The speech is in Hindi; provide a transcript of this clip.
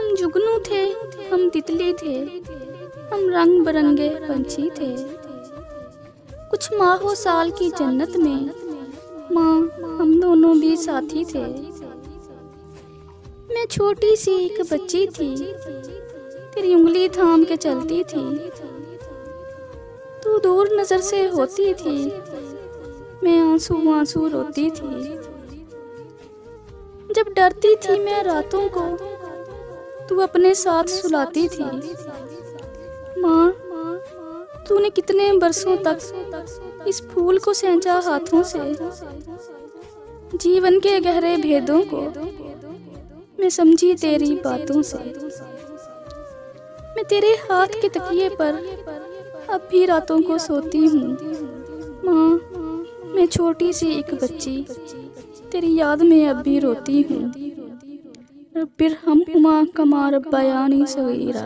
हम जुगनू थे, हम तितली थे, हम रंग बिरंगे पंछी थे। कुछ माहों साल की जन्नत में माँ हम दोनों भी साथी थे। मैं छोटी सी एक बच्ची थी, तेरी उंगली थाम के चलती थी। तू दूर नजर से होती थी, मैं आंसू आंसू रोती थी। जब डरती थी मैं रातों को, तू अपने साथ सुलाती थी। माँ, तूने कितने बरसों तक इस फूल को सैंचा हाथों से। जीवन के गहरे भेदों को मैं समझी तेरी बातों से। मैं तेरे हाथ के तकिए पर अब भी रातों को सोती हूँ। माँ, मैं छोटी सी एक बच्ची तेरी याद में अब भी रोती हूँ। रब्बिरहम्हुमा कमा रब्बयानी सगीरा।